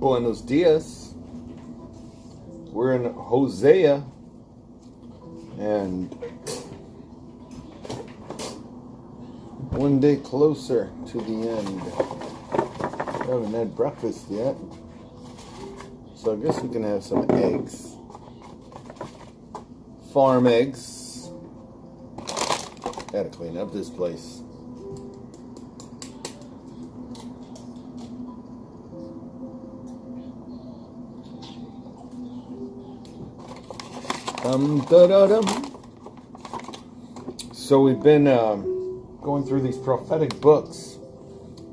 Buenos dias. We're in Hosea, and one day closer to the end. I haven't had breakfast yet, so I guess we can have some eggs. Farm eggs. Gotta clean up this place. So we've been going through these prophetic books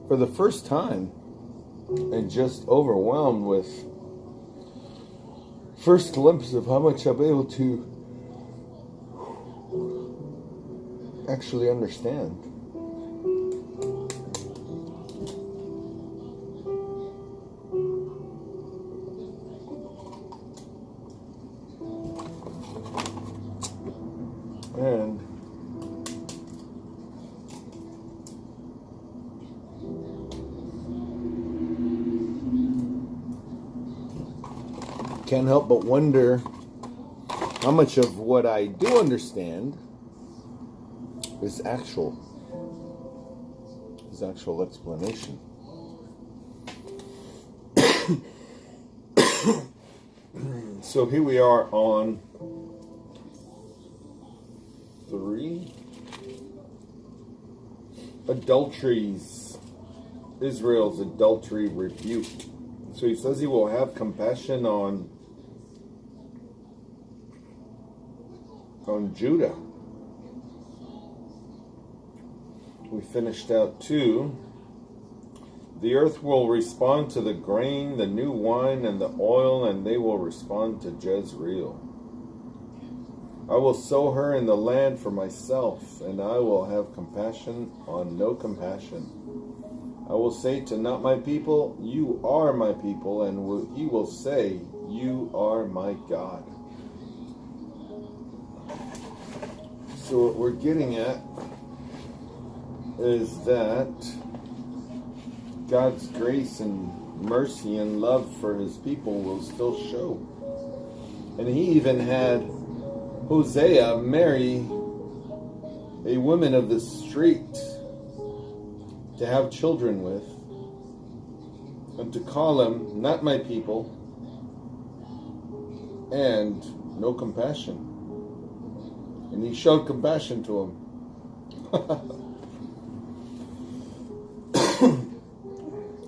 for the first time and just overwhelmed with first glimpse of how much I'm able to actually understand. And can't help but wonder how much of what I do understand is actual explanation. So here we are on 3 adulteries. Israel's adultery rebuke. So he says he will have compassion on Judah. We finished out 2. The earth will respond to the grain, the new wine, and the oil, and they will respond to Jezreel. I will sow her in the land for myself, and I will have compassion on no compassion. I will say to not my people, you are my people, and he will say, you are my God. So what we're getting at is that God's grace and mercy and love for his people will still show. And he even had Hosea marry a woman of the street to have children with, and to call them not my people and no compassion. And he showed compassion to him.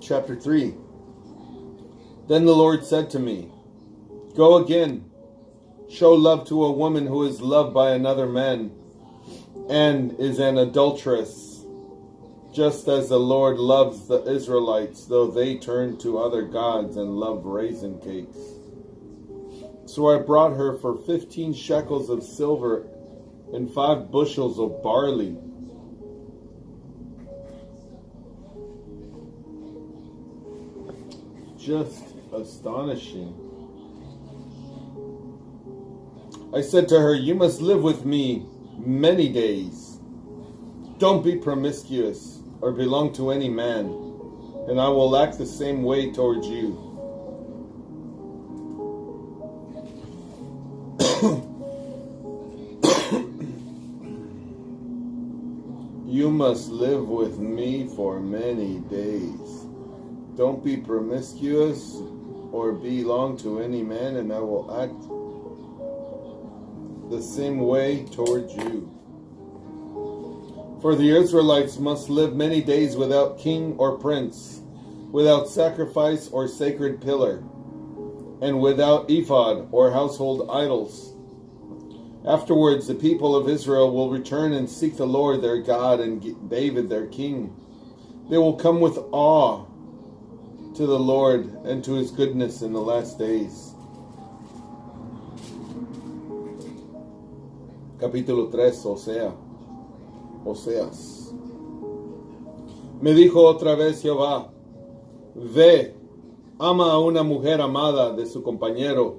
Chapter 3. Then the Lord said to me, go again, show love to a woman who is loved by another man and is an adulteress, just as the Lord loves the Israelites, though they turn to other gods and love raisin cakes. So I brought her for 15 shekels of silver and 5 bushels of barley. Just astonishing. I said to her, you must live with me many days. Don't be promiscuous or belong to any man, and I will act the same way towards you. You must live with me for many days. Don't be promiscuous or belong to any man, and I will act the same way towards you. For the Israelites must live many days without king or prince, without sacrifice or sacred pillar, and without ephod or household idols. Afterwards, the people of Israel will return and seek the Lord their God and David their king. They will come with awe to the Lord and to his goodness in the last days. Capítulo 3, Oseas. Me dijo otra vez Jehová, ve, ama a una mujer amada de su compañero,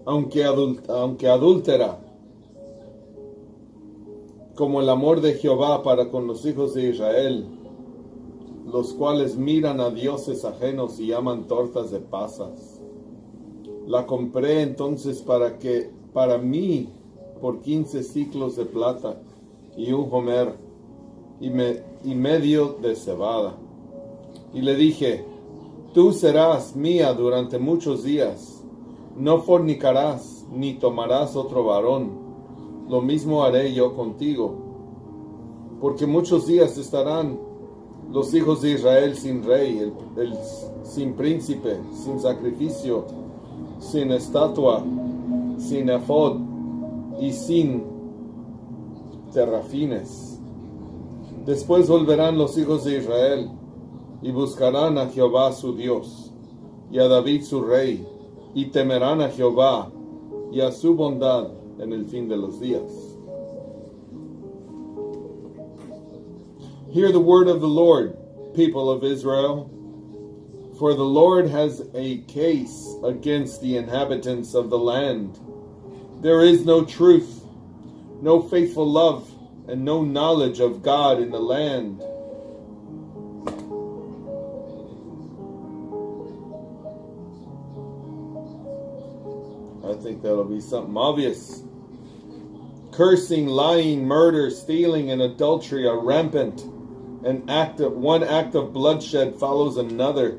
aunque adúltera, como el amor de Jehová para con los hijos de Israel. los cuales miran a dioses ajenos y llaman tortas de pasas. La compré entonces para mí por 15 ciclos de plata y un homer y medio de cebada. Y le dije, tú serás mía durante muchos días, no fornicarás ni tomarás otro varón, lo mismo haré yo contigo, porque muchos días estarán los hijos de Israel sin rey, sin príncipe, sin sacrificio, sin estatua, sin efod y sin terrafines. Después volverán los hijos de Israel y buscarán a Jehová su Dios y a David su rey, y temerán a Jehová y a su bondad en el fin de los días. Hear the word of the Lord, people of Israel. For the Lord has a case against the inhabitants of the land. There is no truth, no faithful love, and no knowledge of God in the land. I think that'll be something obvious. Cursing, lying, murder, stealing, and adultery are rampant. One act of bloodshed follows another.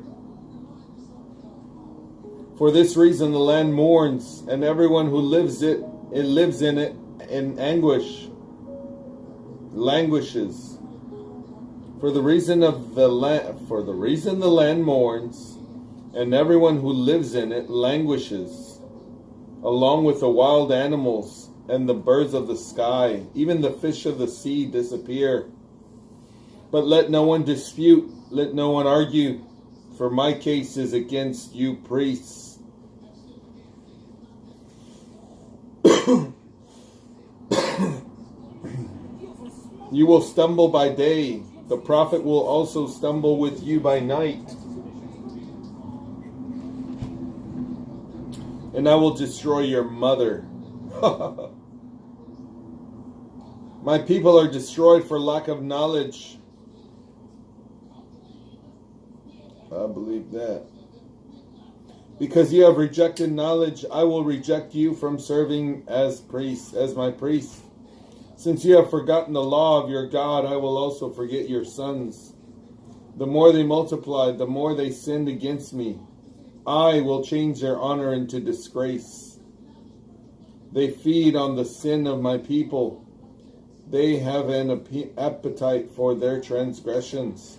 For this reason the land mourns, and everyone who lives in it in anguish, languishes. For the reason the land mourns, and everyone who lives in it languishes, along with the wild animals and the birds of the sky. Even the fish of the sea disappear. But let no one dispute, let no one argue, for my case is against you priests. You will stumble by day, the prophet will also stumble with you by night. And I will destroy your mother. My people are destroyed for lack of knowledge. I believe that. Because you have rejected knowledge, I will reject you from serving as priests, as my priests. Since you have forgotten the law of your God, I will also forget your sons. The more they multiplied, the more they sinned against me. I will change their honor into disgrace. They feed on the sin of my people. They have an appetite for their transgressions.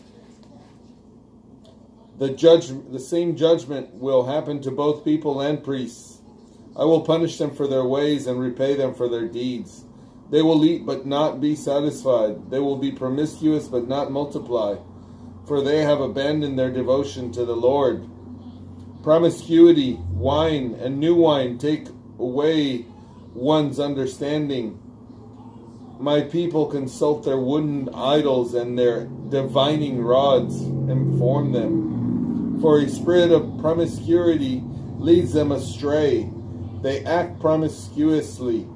The same judgment will happen to both people and priests. I will punish them for their ways and repay them for their deeds. They will eat but not be satisfied. They will be promiscuous but not multiply, for they have abandoned their devotion to the Lord. Promiscuity, wine, and new wine take away one's understanding. My people consult their wooden idols, and their divining rods inform them. For a spirit of promiscuity leads them astray. They act promiscuously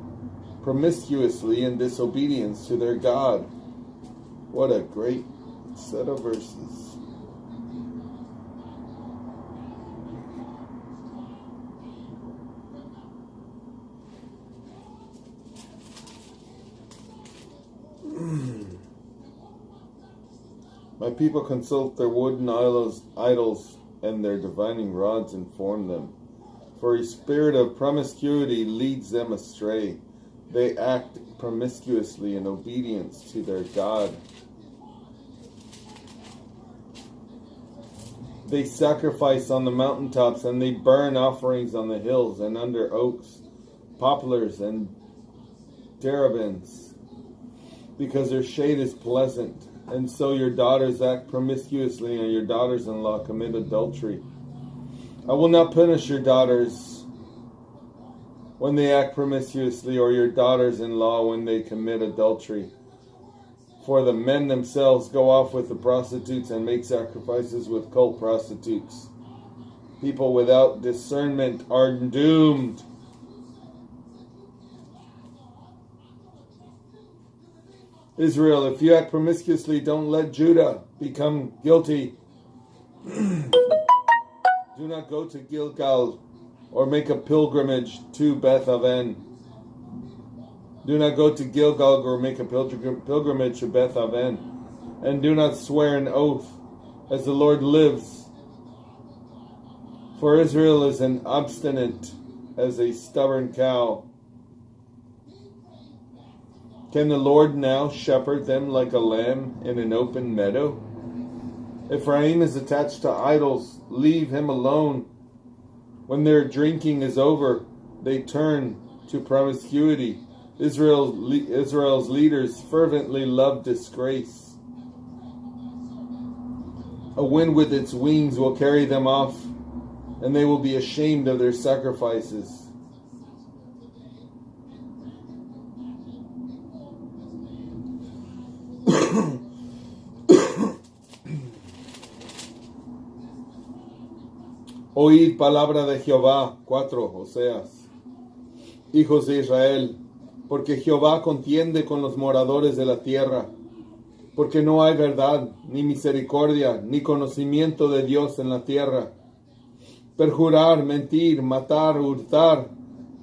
in disobedience to their God. What a great set of verses. My people consult their wooden idols, and their divining rods inform them. For a spirit of promiscuity leads them astray. They act promiscuously in obedience to their God. They sacrifice on the mountaintops, and they burn offerings on the hills and under oaks, poplars, and terebinths, because their shade is pleasant. And so your daughters act promiscuously, and your daughters-in-law commit adultery. I will not punish your daughters when they act promiscuously, or your daughters-in-law when they commit adultery. For the men themselves go off with the prostitutes and make sacrifices with cult prostitutes. People without discernment are doomed. Israel, if you act promiscuously, don't let Judah become guilty. Do not go to Gilgal or make a pilgrimage to Beth Aven. Do not go to Gilgal or make a pilgrimage to Beth Aven. And do not swear an oath, as the Lord lives. For Israel is an obstinate as a stubborn cow. Can the Lord now shepherd them like a lamb in an open meadow? Ephraim is attached to idols. Leave him alone. When their drinking is over, they turn to promiscuity. Israel's leaders fervently love disgrace. A wind with its wings will carry them off, and they will be ashamed of their sacrifices. Oíd palabra de Jehová. 4 Hoseas. Hijos de Israel, porque Jehová contiende con los moradores de la tierra, porque no hay verdad, ni misericordia, ni conocimiento de Dios en la tierra. Perjurar, mentir, matar, hurtar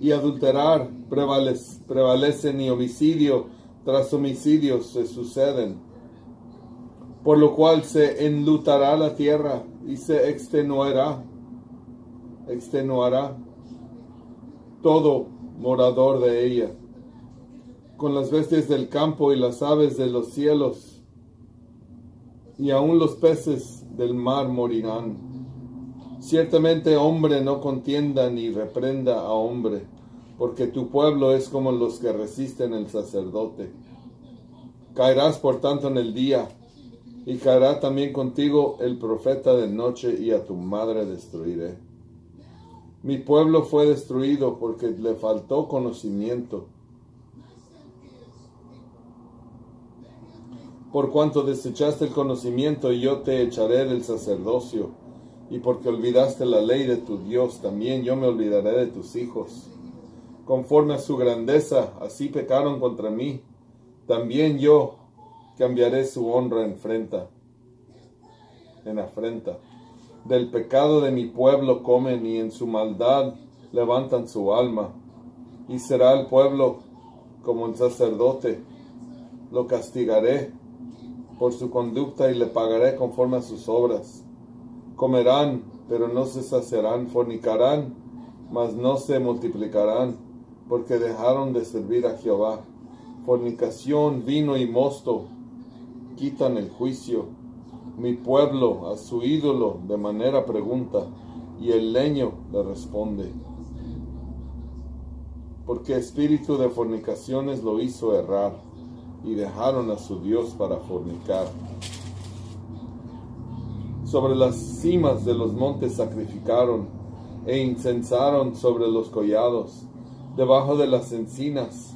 y adulterar prevalecen, y homicidio tras homicidio se suceden. Por lo cual se enlutará la tierra y se extenuará todo morador de ella, con las bestias del campo y las aves de los cielos, y aun los peces del mar morirán. Ciertamente hombre no contienda ni reprenda a hombre, porque tu pueblo es como los que resisten el sacerdote. Caerás por tanto en el día, y caerá también contigo el profeta de noche, y a tu madre destruiré. Mi pueblo fue destruido porque le faltó conocimiento. Por cuanto desechaste el conocimiento, yo te echaré del sacerdocio. Y porque olvidaste la ley de tu Dios, también yo me olvidaré de tus hijos. Conforme a su grandeza, así pecaron contra mí. También yo cambiaré su honra en afrenta. Del pecado de mi pueblo comen, y en su maldad levantan su alma. Y será el pueblo como el sacerdote. Lo castigaré por su conducta y le pagaré conforme a sus obras. Comerán, pero no se saciarán. Fornicarán, mas no se multiplicarán, porque dejaron de servir a Jehová. Fornicación, vino y mosto quitan el juicio. Mi pueblo a su ídolo de manera pregunta, y el leño le responde. Porque espíritu de fornicaciones lo hizo errar, y dejaron a su Dios para fornicar. Sobre las cimas de los montes sacrificaron, e incensaron sobre los collados, debajo de las encinas,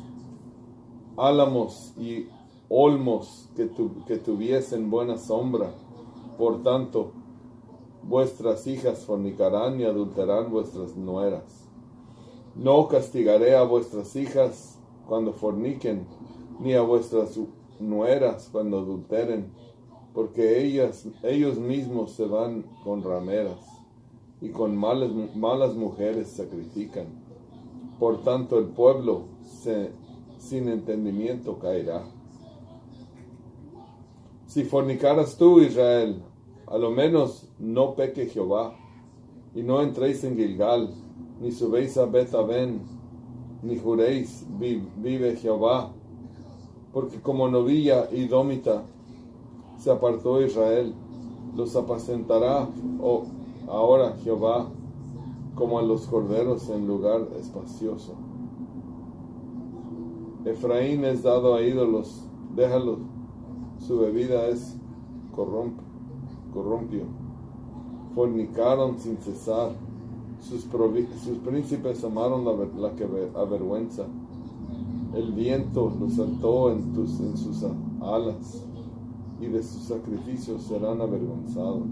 álamos y olmos que tuviesen buena sombra. Por tanto, vuestras hijas fornicarán y adulterarán vuestras nueras. No castigaré a vuestras hijas cuando forniquen, ni a vuestras nueras cuando adulteren, porque ellos mismos se van con rameras, y con malas mujeres sacrifican. Por tanto, el pueblo sin entendimiento caerá. Si fornicaras tú, Israel, a lo menos no peque Jehová, y no entréis en Gilgal, ni subéis a Beth Aven, ni juréis, vive Jehová, porque como novilla idómita se apartó Israel. Los apacentará ahora Jehová, como a los corderos en lugar espacioso. Efraín es dado a ídolos, déjalo. Su bebida es corrompio. Fornicaron sin cesar. Sus príncipes amaron la que avergüenza. El viento los saltó en sus alas, y de sus sacrificios serán avergonzados.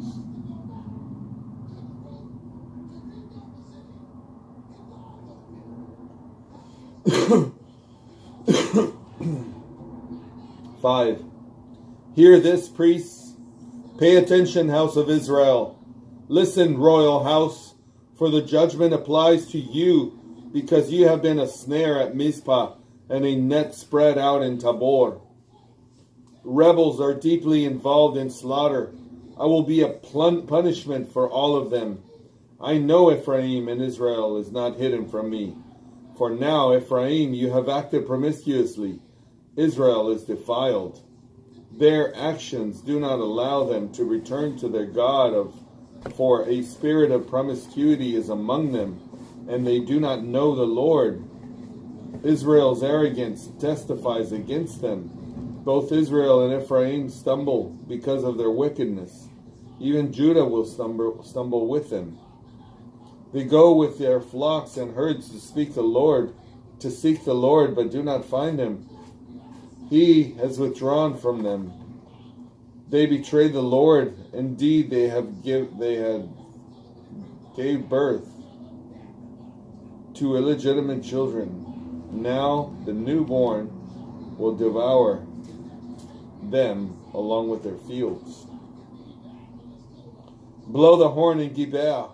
5. Hear this, priests. Pay attention, house of Israel. Listen, royal house, for the judgment applies to you, because you have been a snare at Mizpah and a net spread out in Tabor. Rebels are deeply involved in slaughter. I will be a punishment for all of them. I know Ephraim and Israel is not hidden from me. For now, Ephraim, you have acted promiscuously. Israel is defiled. Their actions do not allow them to return to their God, for a spirit of promiscuity is among them, and they do not know the Lord. Israel's arrogance testifies against them. Both Israel and Ephraim stumble because of their wickedness. Even Judah will stumble with them. They go with their flocks and herds to seek the Lord, but do not find him. He has withdrawn from them. They betray the Lord. Indeed, they had gave birth to illegitimate children. Now the newborn will devour them along with their fields. Blow the horn in Gibeah,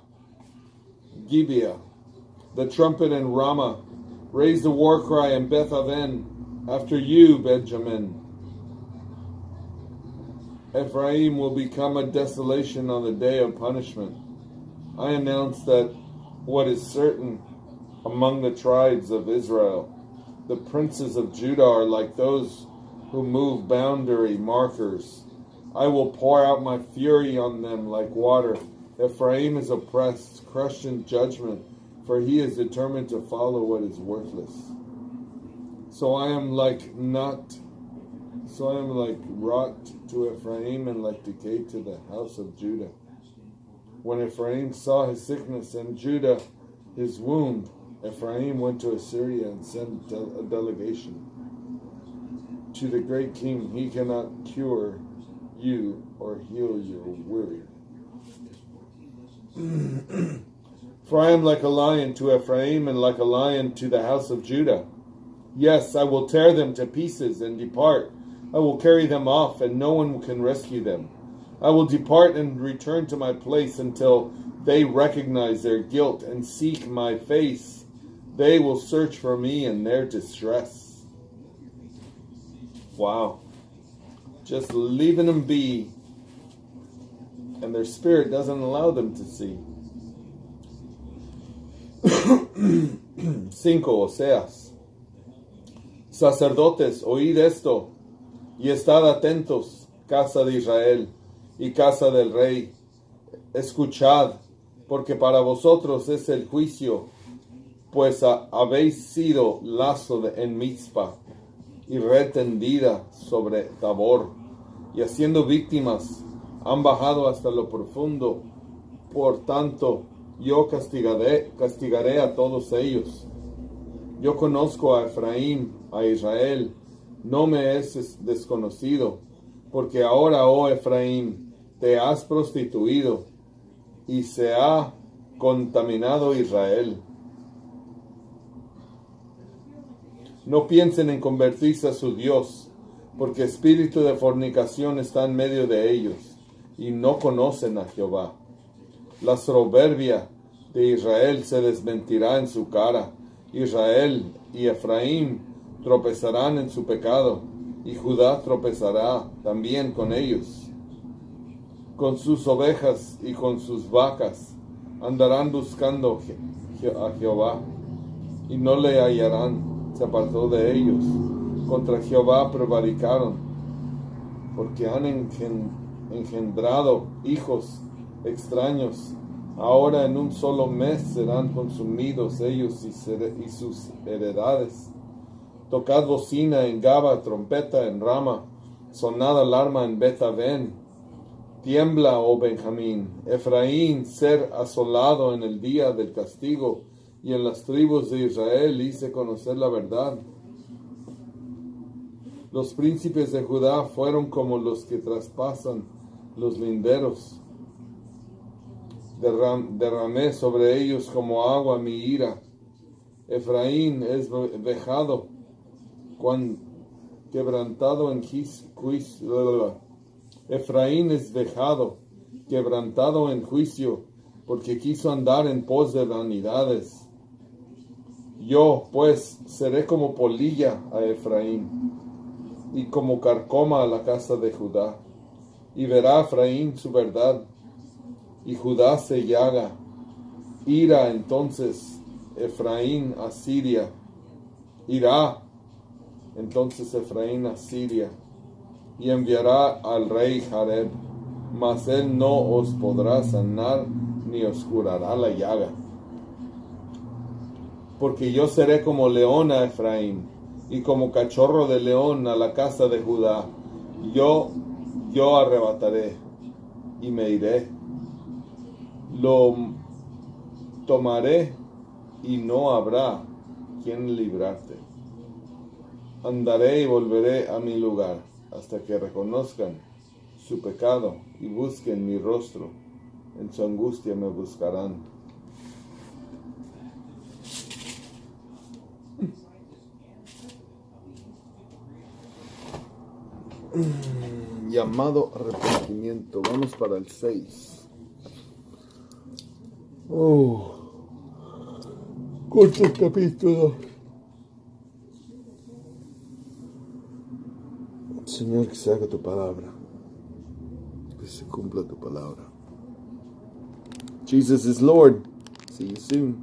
the trumpet in Ramah. Raise the war cry in Beth Aven. After you, Benjamin. Ephraim will become a desolation on the day of punishment. I announce that what is certain among the tribes of Israel, the princes of Judah are like those who move boundary markers. I will pour out my fury on them like water. Ephraim is oppressed, crushed in judgment, for he is determined to follow what is worthless. So I am like rot to Ephraim and like decay to the house of Judah. When Ephraim saw his sickness and Judah his wound, Ephraim went to Assyria and sent a delegation to the great king. He cannot cure you or heal your wound. For I am like a lion to Ephraim and like a lion to the house of Judah. Yes, I will tear them to pieces and depart. I will carry them off, and no one can rescue them. I will depart and return to my place until they recognize their guilt and seek my face. They will search for me in their distress. Wow. Just leaving them be, and their spirit doesn't allow them to see. 5 Hoseas. Sacerdotes, oíd esto, y estad atentos, casa de Israel y casa del rey. Escuchad, porque para vosotros es el juicio, pues habéis sido lazo en Mizpah y red tendida sobre Tabor, y haciendo víctimas han bajado hasta lo profundo. Por tanto, yo castigaré a todos ellos. Yo conozco a Efraín, a Israel, no me es desconocido, porque ahora, oh Efraín, te has prostituido y se ha contaminado Israel. No piensen en convertirse a su Dios, porque espíritu de fornicación está en medio de ellos, y no conocen a Jehová. La soberbia de Israel se desmentirá en su cara. Israel y Efraín tropezarán en su pecado, y Judá tropezará también con ellos. Con sus ovejas y con sus vacas andarán buscando a Jehová, y no le hallarán. Se apartó de ellos. Contra Jehová prevaricaron, porque han engendrado hijos extraños. Ahora en un solo mes serán consumidos ellos y sus heredades. Tocad bocina en Gaba, trompeta en Rama, sonad alarma en Bet-Aven. Tiembla, oh Benjamín, Efraín, ser asolado en el día del castigo, y en las tribus de Israel hice conocer la verdad. Los príncipes de Judá fueron como los que traspasan los linderos. Derramé sobre ellos como agua mi ira. Efraín es vejado quebrantado en juicio. Efraín es vejado, quebrantado en juicio, porque quiso andar en pos de vanidades. Yo, pues, seré como polilla a Efraín, y como carcoma a la casa de Judá. Y verá Efraín su verdad, y Judá se llaga. Irá entonces Efraín a Siria. Irá entonces Efraín a Siria, y enviará al rey Jareb, mas él no os podrá sanar, ni os curará la llaga. Porque yo seré como león a Efraín, y como cachorro de león a la casa de Judá. Yo arrebataré, y me iré. Lo tomaré, y no habrá quien librarte. Andaré y volveré a mi lugar, hasta que reconozcan su pecado y busquen mi rostro. En su angustia me buscarán. Llamado arrepentimiento. Vamos para el 6. Corto capítulo. Señor, que se haga tu palabra, que se cumpla tu palabra. Jesus is Lord. See you soon.